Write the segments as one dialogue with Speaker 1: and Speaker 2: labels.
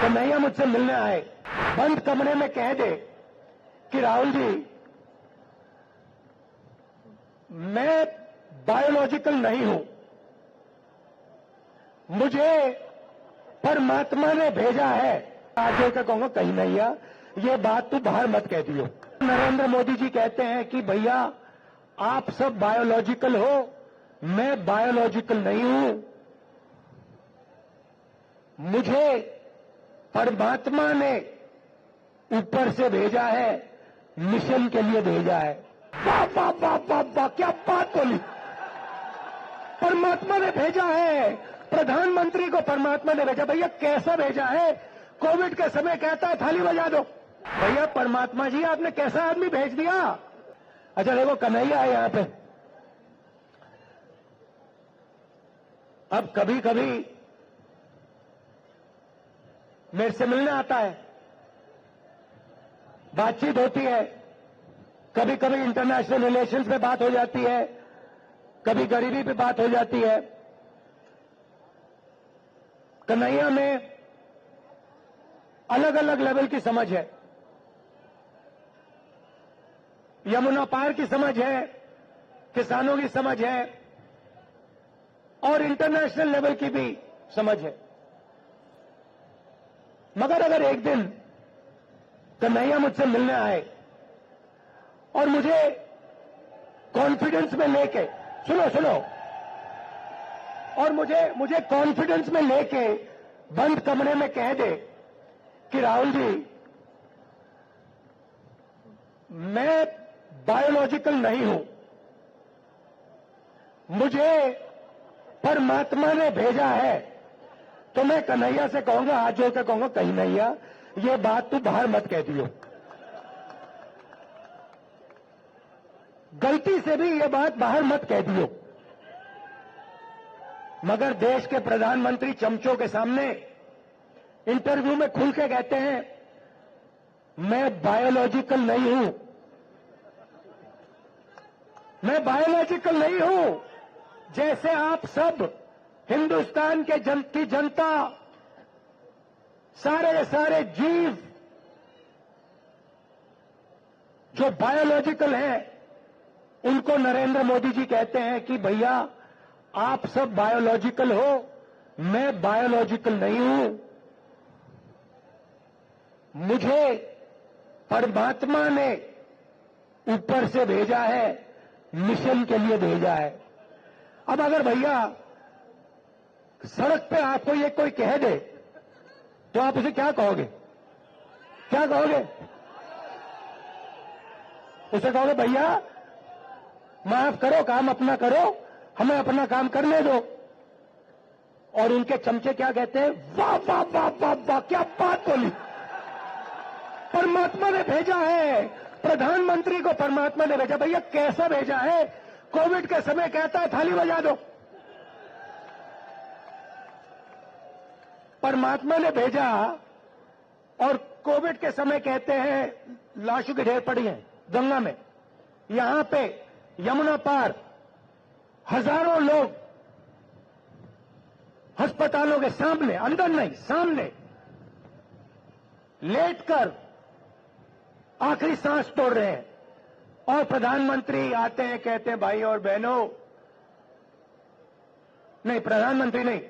Speaker 1: कन्हैया मुझसे मिलने आए, बंद कमरे में कह दे कि राहुल जी मैं बायोलॉजिकल नहीं हूं, मुझे परमात्मा ने भेजा है। आज होकर कहूंगा कहीं नहीं या ये बात तू बाहर मत कह दियो। नरेंद्र मोदी जी कहते हैं कि भैया आप सब बायोलॉजिकल हो, मैं बायोलॉजिकल नहीं हूं, मुझे परमात्मा ने ऊपर से भेजा है, मिशन के लिए भेजा है। वाह वाह वाह वाह वाह, क्या बात बोली। परमात्मा ने भेजा है, प्रधानमंत्री को परमात्मा ने भेजा। भैया कैसा भेजा है? कोविड के समय कहता है थाली बजा दो। भैया परमात्मा जी आपने कैसा आदमी भेज दिया? अच्छा देखो कन्हैया है यहां पे। अब कभी कभी मेरे से मिलने आता है, बातचीत होती है, कभी कभी इंटरनेशनल रिलेशंस पे बात हो जाती है, कभी गरीबी पे बात हो जाती है। कन्हैया में अलग अलग लेवल की समझ है, यमुना पार की समझ है, किसानों की समझ है और इंटरनेशनल लेवल की भी समझ है। मगर अगर एक दिन कन्हैया मुझसे मिलने आए और मुझे कॉन्फिडेंस में लेके, सुनो, और मुझे कॉन्फिडेंस में लेके बंद कमरे में कह दे कि राहुल जी मैं बायोलॉजिकल नहीं हूं, मुझे परमात्मा ने भेजा है, तो मैं कन्हैया से कहूंगा, हाथ जोड़कर कहूंगा कहीं नहीं या ये बात तू बाहर मत कह दियो। गलती से भी ये बात बाहर मत कह दियो। मगर देश के प्रधानमंत्री चमचों के सामने इंटरव्यू में खुल के कहते हैं मैं बायोलॉजिकल नहीं हूं, मैं बायोलॉजिकल नहीं हूं। जैसे आप सब हिंदुस्तान के की जनता, सारे के सारे जीव जो बायोलॉजिकल हैं, उनको नरेंद्र मोदी जी कहते हैं कि भैया आप सब बायोलॉजिकल हो, मैं बायोलॉजिकल नहीं हूं, मुझे परमात्मा ने ऊपर से भेजा है, मिशन के लिए भेजा है। अब अगर भैया सड़क पे आपको ये कोई कह दे तो आप उसे क्या कहोगे? क्या कहोगे? उसे कहोगे भैया माफ करो, काम अपना करो, हमें अपना काम करने दो। और उनके चमचे क्या कहते हैं? वाह वाह वाह वाह वाह, क्या बात बोली। परमात्मा ने भेजा है, प्रधानमंत्री को परमात्मा ने भेजा। भैया कैसा भेजा है? कोविड के समय कहता है थाली बजा दो। परमात्मा ने भेजा और कोविड के समय कहते हैं लाशों के ढेर पड़ी हैं गंगा में। यहां पे यमुना पार हजारों लोग अस्पतालों के सामने, अंदर नहीं सामने लेटकर आखिरी सांस तोड़ रहे हैं। और प्रधानमंत्री आते हैं, कहते हैं भाई और बहनों, नहीं प्रधानमंत्री नहीं,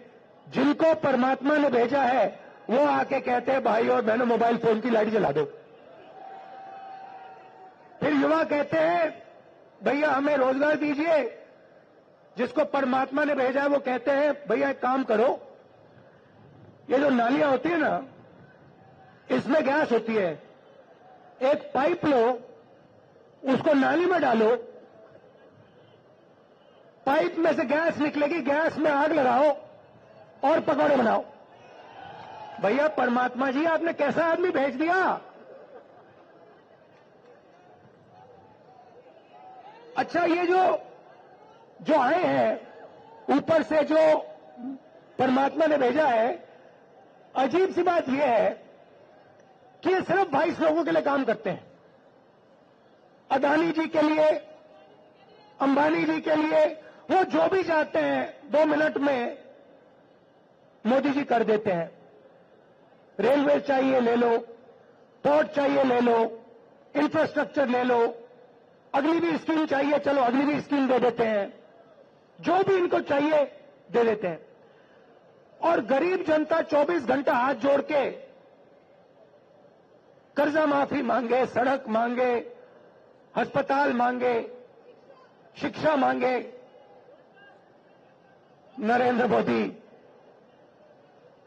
Speaker 1: जिनको परमात्मा ने भेजा है वो आके कहते हैं भाई और बहनों मोबाइल फोन की लाइट जला दो। फिर युवा कहते हैं भैया हमें रोजगार दीजिए। जिसको परमात्मा ने भेजा है वो कहते हैं भैया एक काम करो, ये जो नालियां होती है ना, इसमें गैस होती है, एक पाइप लो, उसको नाली में डालो, पाइप में से गैस निकलेगी, गैस में आग लगाओ और पकौड़े बनाओ। भैया परमात्मा जी आपने कैसा आदमी भेज दिया? अच्छा ये जो आए हैं ऊपर से, जो परमात्मा ने भेजा है, अजीब सी बात यह है कि ये सिर्फ 22 लोगों के लिए काम करते हैं। अदानी जी के लिए, अंबानी जी के लिए, वो जो भी चाहते हैं 2 मिनट में मोदी जी कर देते हैं। रेलवे चाहिए ले लो, पोर्ट चाहिए ले लो, इंफ्रास्ट्रक्चर ले लो, अगली भी स्कीम चाहिए, चलो अगली भी स्कीम दे देते हैं, जो भी इनको चाहिए दे देते हैं। और गरीब जनता 24 घंटा हाथ जोड़ के कर्जा माफी मांगे, सड़क मांगे, अस्पताल मांगे, शिक्षा मांगे, नरेंद्र मोदी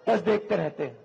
Speaker 1: बस देखते रहते हैं।